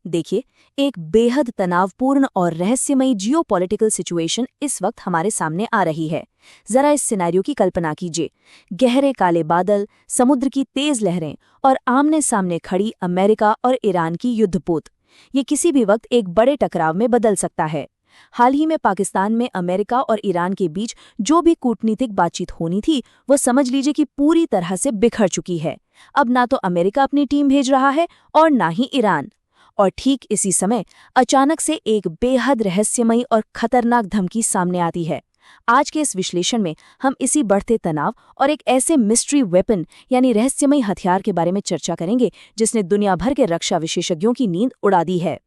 देखिए, एक बेहद तनावपूर्ण और रहस्यमयी जियोपॉलिटिकल सिचुएशन इस वक्त हमारे सामने आ रही है। जरा इस सिनेरियो की कल्पना कीजिए। गहरे काले बादल, समुद्र की तेज लहरें और आमने सामने खड़ी अमेरिका और ईरान की युद्धपोत। ये किसी भी वक्त एक बड़े टकराव में बदल सकता है। हाल ही में पाकिस्तान में अमेरिका और ईरान के बीच जो भी कूटनीतिक बातचीत होनी थी, वो समझ लीजिए कि पूरी तरह से बिखर चुकी है। अब ना तो अमेरिका अपनी टीम भेज रहा है और ना ही ईरान। और ठीक इसी समय अचानक से एक बेहद रहस्यमयी और खतरनाक धमकी सामने आती है। आज के इस विश्लेषण में हम इसी बढ़ते तनाव और एक ऐसे मिस्ट्री वेपन यानी रहस्यमयी हथियार के बारे में चर्चा करेंगे जिसने दुनिया भर के रक्षा विशेषज्ञों की नींद उड़ा दी है।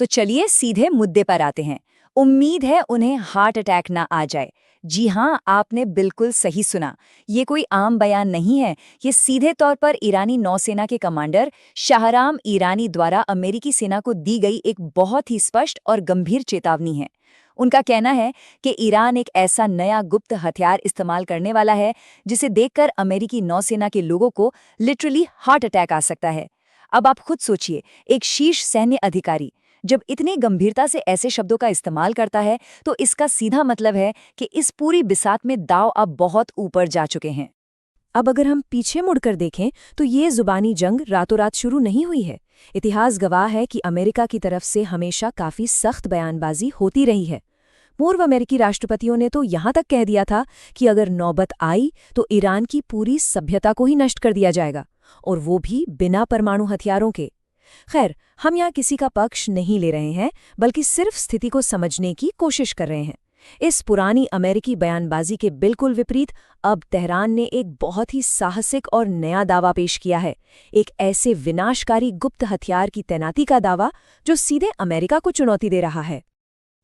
तो चलिए सीधे मुद्दे पर आते हैं। उम्मीद है उन्हें हार्ट अटैक ना आ जाए। जी हाँ, आपने बिल्कुल सही सुना। ये कोई आम बयान नहीं है। ये सीधे तौर पर ईरानी नौसेना के कमांडर शाहराम ईरानी द्वारा अमेरिकी सेना को दी गई एक बहुत ही स्पष्ट और गंभीर चेतावनी है। उनका कहना है कि ईरान एक ऐसा नया गुप्त हथियार इस्तेमाल करने वाला है जिसे देखकर अमेरिकी नौसेना के लोगों को लिटरली हार्ट अटैक आ सकता है। अब आप खुद सोचिए, एक शीर्ष सैन्य अधिकारी जब इतनी गंभीरता से ऐसे शब्दों का इस्तेमाल करता है, तो इसका सीधा मतलब है कि इस पूरी बिसात में दांव अब बहुत ऊपर जा चुके हैं। अब अगर हम पीछे मुड़कर देखें तो ये जुबानी जंग रातों रात शुरू नहीं हुई है। इतिहास गवाह है कि अमेरिका की तरफ से हमेशा काफी सख्त बयानबाजी होती रही है। पूर्व अमेरिकी राष्ट्रपतियों ने तो यहाँ तक कह दिया था कि अगर नौबत आई तो ईरान की पूरी सभ्यता को ही नष्ट कर दिया जाएगा, और वो भी बिना परमाणु हथियारों के। खैर, हम यहाँ किसी का पक्ष नहीं ले रहे हैं, बल्कि सिर्फ स्थिति को समझने की कोशिश कर रहे हैं। इस पुरानी अमेरिकी बयानबाजी के बिल्कुल विपरीत अब तेहरान ने एक बहुत ही साहसिक और नया दावा पेश किया है। एक ऐसे विनाशकारी गुप्त हथियार की तैनाती का दावा जो सीधे अमेरिका को चुनौती दे रहा है।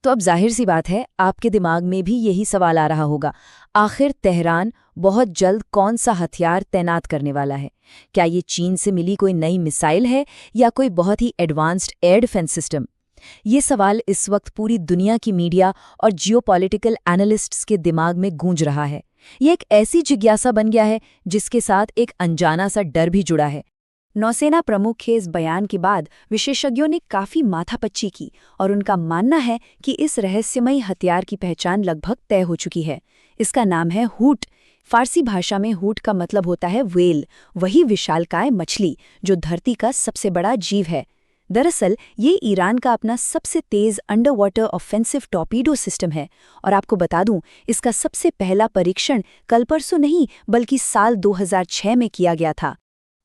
तो अब जाहिर सी बात है, आपके दिमाग में भी यही सवाल आ रहा होगा, आखिर तेहरान बहुत जल्द कौन सा हथियार तैनात करने वाला है? क्या ये चीन से मिली कोई नई मिसाइल है या कोई बहुत ही एडवांस्ड एयर डिफेंस सिस्टम? ये सवाल इस वक्त पूरी दुनिया की मीडिया और जियोपॉलिटिकल एनालिस्ट्स के दिमाग में गूंज रहा है। ये एक ऐसी जिज्ञासा बन गया है जिसके साथ एक अनजाना सा डर भी जुड़ा है। नौसेना प्रमुख के इस बयान के बाद विशेषज्ञों ने काफी माथापच्ची की और उनका मानना है कि इस रहस्यमयी हथियार की पहचान लगभग तय हो चुकी है। इसका नाम है हूट। फारसी भाषा में हूट का मतलब होता है व्हेल, वही विशालकाय मछली जो धरती का सबसे बड़ा जीव है। दरअसल ये ईरान का अपना सबसे तेज under water offensive torpedo system है, और आपको बता दूं, इसका सबसे पहला परीक्षण कल परसों नहीं बल्कि साल 2006 में किया गया था।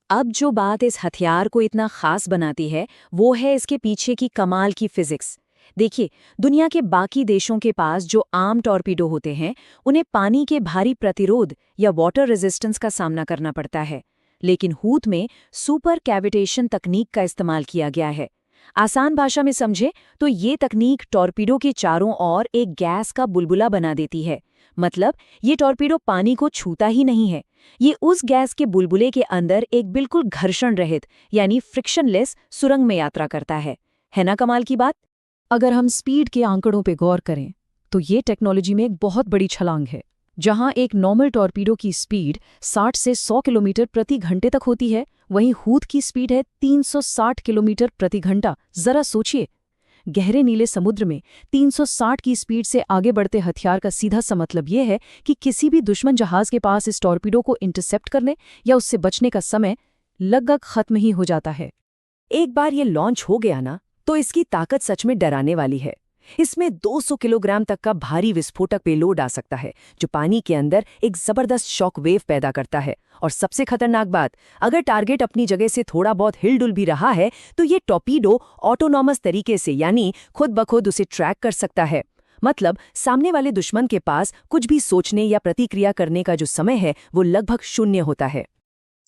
अब जो बात इस हथियार को इतना खास बनाती है, वो है इसके पीछे की कमाल की फिजिक्स। देखिए, दुनिया के बाकी देशों के पास जो आम टॉर्पीडो होते हैं, उन्हें पानी के भारी प्रतिरोध या वाटर रेजिस्टेंस का सामना करना पड़ता है, लेकिन हूट में सुपर कैविटेशन तकनीक का इस्तेमाल किया गया है। आसान भाषा में समझे तो ये तकनीक टॉर्पीडो के चारों ओर एक गैस का बुलबुला बना देती है। मतलब ये टॉर्पीडो पानी को छूता ही नहीं है, ये उस गैस के बुलबुले के अंदर एक बिल्कुल घर्षण रहित यानी फ्रिक्शनलेस सुरंग में यात्रा करता है ना कमाल की बात? अगर हम स्पीड के आंकड़ों पे गौर करें तो ये टेक्नोलॉजी में एक बहुत बड़ी छलांग है। जहां एक नॉर्मल टॉर्पीडो की स्पीड 60 से 100 किलोमीटर प्रति घंटे तक होती है, वहीं हूट की स्पीड है 360 किलोमीटर प्रति घंटा। जरा सोचिए, गहरे नीले समुद्र में 360 की स्पीड से आगे बढ़ते हथियार का सीधा सा मतलब ये है कि किसी भी दुश्मन जहाज के पास इस टॉर्पीडो को इंटरसेप्ट करने या उससे बचने का समय लगभग खत्म ही हो जाता है। एक बार ये लॉन्च हो गया ना, तो इसकी ताकत सच में डराने वाली है। इसमें 200 किलोग्राम तक का भारी विस्फोटक पेलोड आ सकता है, जो पानी के अंदर एक जबरदस्त शॉक वेव पैदा करता है। और सबसे खतरनाक बात, अगर टारगेट अपनी जगह से थोड़ा बहुत हिलडुल भी रहा है, तो ये टॉर्पीडो ऑटोनॉमस तरीके से यानी खुद ब खुद उसे ट्रैक कर सकता है। मतलब सामने वाले दुश्मन के पास कुछ भी सोचने या प्रतिक्रिया करने का जो समय है, वो लगभग शून्य होता है।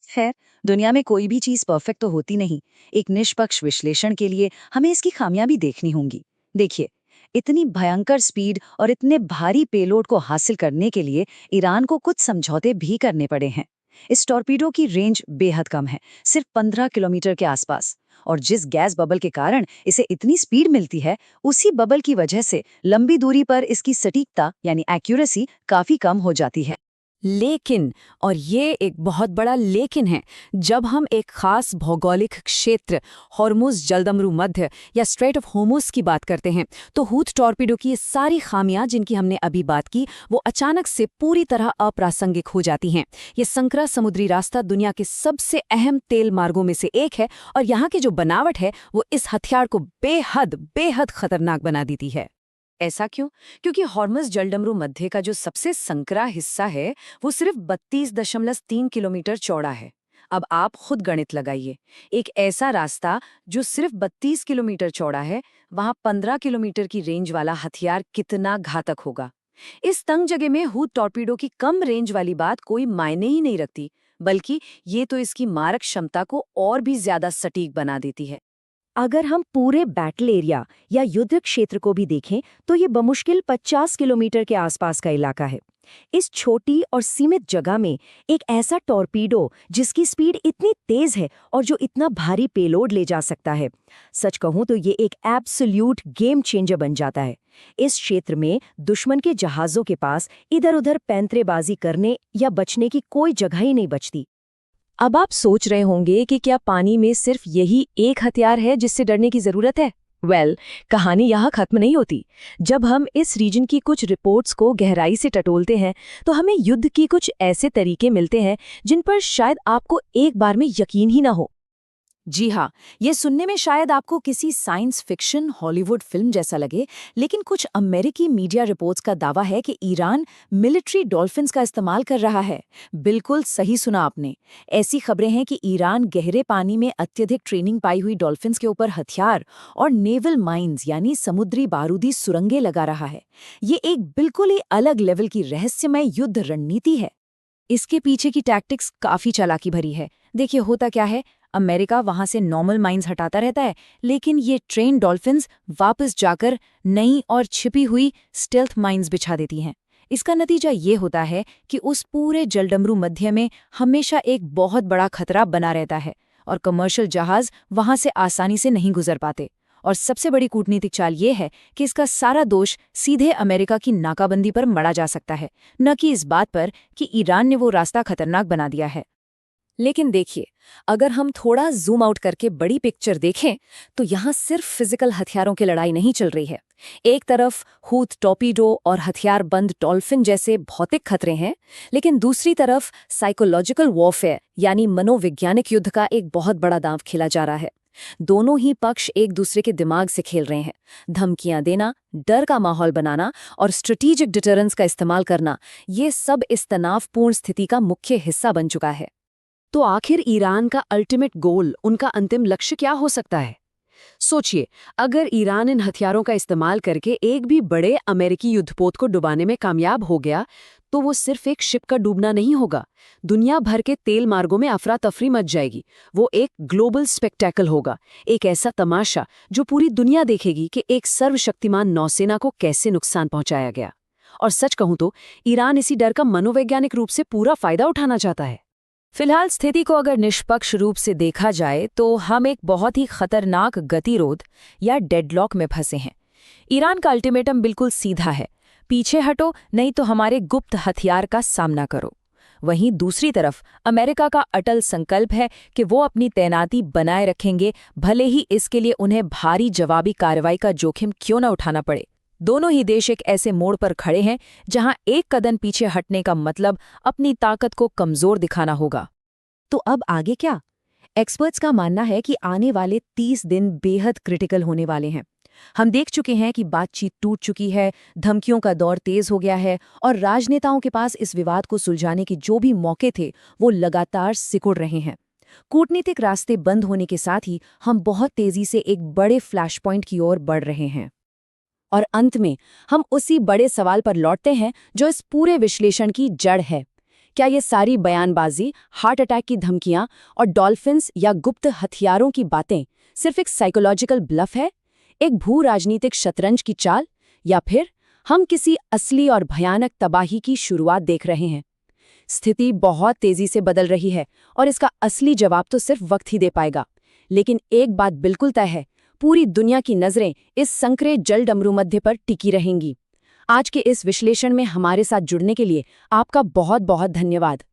खैर, दुनिया में कोई भी चीज परफेक्ट तो होती नहीं। एक निष्पक्ष विश्लेषण के लिए हमें इसकी खामियां भी देखनी होंगी। देखिए, इतनी भयंकर स्पीड और इतने भारी पेलोड को हासिल करने के लिए ईरान को कुछ समझौते भी करने पड़े हैं। इस टॉर्पीडो की रेंज बेहद कम है, सिर्फ 15 किलोमीटर के आसपास, और जिस गैस बबल के कारण इसे इतनी स्पीड मिलती है, उसी बबल की वजह से लंबी दूरी पर इसकी सटीकता यानी एक्यूरेसी काफी कम हो जाती है। लेकिन, और ये एक बहुत बड़ा लेकिन है, जब हम एक खास भौगोलिक क्षेत्र हॉर्मुज़ जलदमरू मध्य या स्ट्रेट ऑफ होर्मुज़ की बात करते हैं, तो हूथ टॉर्पीडो की ये सारी खामियां जिनकी हमने अभी बात की, वो अचानक से पूरी तरह अप्रासंगिक हो जाती हैं। ये संकरा समुद्री रास्ता दुनिया के सबसे अहम तेल मार्गों में से एक है, और यहाँ की जो बनावट है वो इस हथियार को बेहद खतरनाक बना देती है। ऐसा क्यों? क्योंकि हॉर्मुज़ जलडमरू मध्य का जो सबसे संकरा हिस्सा है वो सिर्फ 32.3 किलोमीटर चौड़ा है। अब आप खुद गणित लगाइए, एक ऐसा रास्ता जो सिर्फ 32 किलोमीटर चौड़ा है, वहां 15 किलोमीटर की रेंज वाला हथियार कितना घातक होगा। इस तंग जगह में हूथ टॉर्पीडो की कम रेंज वाली बात कोई मायने ही नहीं रखती, बल्कि ये तो इसकी मारक क्षमता को और भी ज्यादा सटीक बना देती है। अगर हम पूरे बैटल एरिया या युद्ध क्षेत्र को भी देखें तो ये बमुश्किल 50 किलोमीटर के आसपास का इलाका है। इस छोटी और सीमित जगह में एक ऐसा टॉर्पीडो जिसकी स्पीड इतनी तेज है और जो इतना भारी पेलोड ले जा सकता है, सच कहूं तो ये एक एब्सोल्यूट गेम चेंजर बन जाता है। इस क्षेत्र में दुश्मन के जहाजों के पास इधर-उधर पैंतरेबाजी करने या बचने की कोई जगह ही नहीं बचती। अब आप सोच रहे होंगे कि क्या पानी में सिर्फ यही एक हथियार है जिससे डरने की जरूरत है? कहानी यहाँ खत्म नहीं होती। जब हम इस रीजन की कुछ रिपोर्ट्स को गहराई से टटोलते हैं तो हमें युद्ध की कुछ ऐसे तरीके मिलते हैं जिन पर शायद आपको एक बार में यकीन ही ना हो। जी हाँ, ये सुनने में शायद आपको किसी साइंस फिक्शन हॉलीवुड फिल्म जैसा लगे, लेकिन कुछ अमेरिकी मीडिया रिपोर्ट्स का दावा है कि ईरान मिलिट्री डॉल्फिन्स का इस्तेमाल कर रहा है। बिल्कुल सही सुना आपने। ऐसी खबरें हैं कि ईरान गहरे पानी में अत्यधिक ट्रेनिंग पाई हुई डॉल्फिन्स के ऊपर हथियार और नेवल माइंस यानी समुद्री बारूदी सुरंगें लगा रहा है। ये एक बिल्कुल ही अलग लेवल की रहस्यमय युद्ध रणनीति है। इसके पीछे की टैक्टिक्स काफी चालाकी भरी है। देखिए होता क्या है, अमेरिका वहां से नॉर्मल माइंस हटाता रहता है, लेकिन ये ट्रेन डॉल्फिन्स वापस जाकर नई और छिपी हुई स्टेल्थ माइंस बिछा देती हैं। इसका नतीजा ये होता है कि उस पूरे जलडमरू मध्य में हमेशा एक बहुत बड़ा खतरा बना रहता है और कमर्शियल जहाज वहां से आसानी से नहीं गुजर पाते। और सबसे बड़ी कूटनीतिक चाल ये है कि इसका सारा दोष सीधे अमेरिका की नाकाबंदी पर मढ़ा जा सकता है, न कि इस बात पर कि ईरान ने वो रास्ता खतरनाक बना दिया है। लेकिन देखिए, अगर हम थोड़ा जूम आउट करके बड़ी पिक्चर देखें तो यहाँ सिर्फ फिजिकल हथियारों की लड़ाई नहीं चल रही है। एक तरफ हूथ टॉर्पीडो और हथियारबंद डॉल्फिन जैसे भौतिक खतरे हैं, लेकिन दूसरी तरफ साइकोलॉजिकल वॉरफेयर यानी मनोवैज्ञानिक युद्ध का एक बहुत बड़ा दांव खेला जा रहा है। दोनों ही पक्ष एक दूसरे के दिमाग से खेल रहे हैं। धमकियां देना, डर का माहौल बनाना और स्ट्रेटेजिक डिटरेंस का इस्तेमाल करना, ये सब इस तनावपूर्ण स्थिति का मुख्य हिस्सा बन चुका है। तो आखिर ईरान का अल्टीमेट गोल, उनका अंतिम लक्ष्य क्या हो सकता है? सोचिए, अगर ईरान इन हथियारों का इस्तेमाल करके एक भी बड़े अमेरिकी युद्धपोत को डुबाने में कामयाब हो गया, तो वो सिर्फ एक शिप का डूबना नहीं होगा, दुनिया भर के तेल मार्गों में अफरा तफरी मच जाएगी। वो एक ग्लोबल स्पेक्टेकल होगा, एक ऐसा तमाशा जो पूरी दुनिया देखेगी कि एक सर्वशक्तिमान नौसेना को कैसे नुकसान पहुंचाया गया। और सच कहूं तो ईरान इसी डर का मनोवैज्ञानिक रूप से पूरा फायदा उठाना चाहता है। फिलहाल स्थिति को अगर निष्पक्ष रूप से देखा जाए तो हम एक बहुत ही खतरनाक गतिरोध या डेडलॉक में फंसे हैं। ईरान का अल्टीमेटम बिल्कुल सीधा है, पीछे हटो नहीं तो हमारे गुप्त हथियार का सामना करो। वहीं दूसरी तरफ अमेरिका का अटल संकल्प है कि वो अपनी तैनाती बनाए रखेंगे, भले ही इसके लिए उन्हें भारी जवाबी कार्रवाई का जोखिम क्यों न उठाना पड़े। दोनों ही देश एक ऐसे मोड़ पर खड़े हैं जहां एक कदम पीछे हटने का मतलब अपनी ताकत को कमजोर दिखाना होगा। तो अब आगे क्या? एक्सपर्ट्स का मानना है कि आने वाले 30 दिन बेहद क्रिटिकल होने वाले हैं। हम देख चुके हैं कि बातचीत टूट चुकी है, धमकियों का दौर तेज हो गया है और राजनेताओं के पास इस विवाद को सुलझाने के जो भी मौके थे वो लगातार सिकुड़ रहे हैं। कूटनीतिक रास्ते बंद होने के साथ ही हम बहुत तेजी से एक बड़े फ्लैश पॉइंट की ओर बढ़ रहे हैं। और अंत में हम उसी बड़े सवाल पर लौटते हैं जो इस पूरे विश्लेषण की जड़ है। क्या ये सारी बयानबाजी, हार्ट अटैक की धमकियां और डॉल्फिन्स या गुप्त हथियारों की बातें सिर्फ एक साइकोलॉजिकल ब्लफ है, एक भू राजनीतिक शतरंज की चाल, या फिर हम किसी असली और भयानक तबाही की शुरुआत देख रहे हैं? स्थिति बहुत तेजी से बदल रही है और इसका असली जवाब तो सिर्फ वक्त ही दे पाएगा। लेकिन एक बात बिल्कुल तय है, पूरी दुनिया की नजरें इस संकरे जलडमरू मध्य पर टिकी रहेंगी। आज के इस विश्लेषण में हमारे साथ जुड़ने के लिए आपका बहुत बहुत धन्यवाद।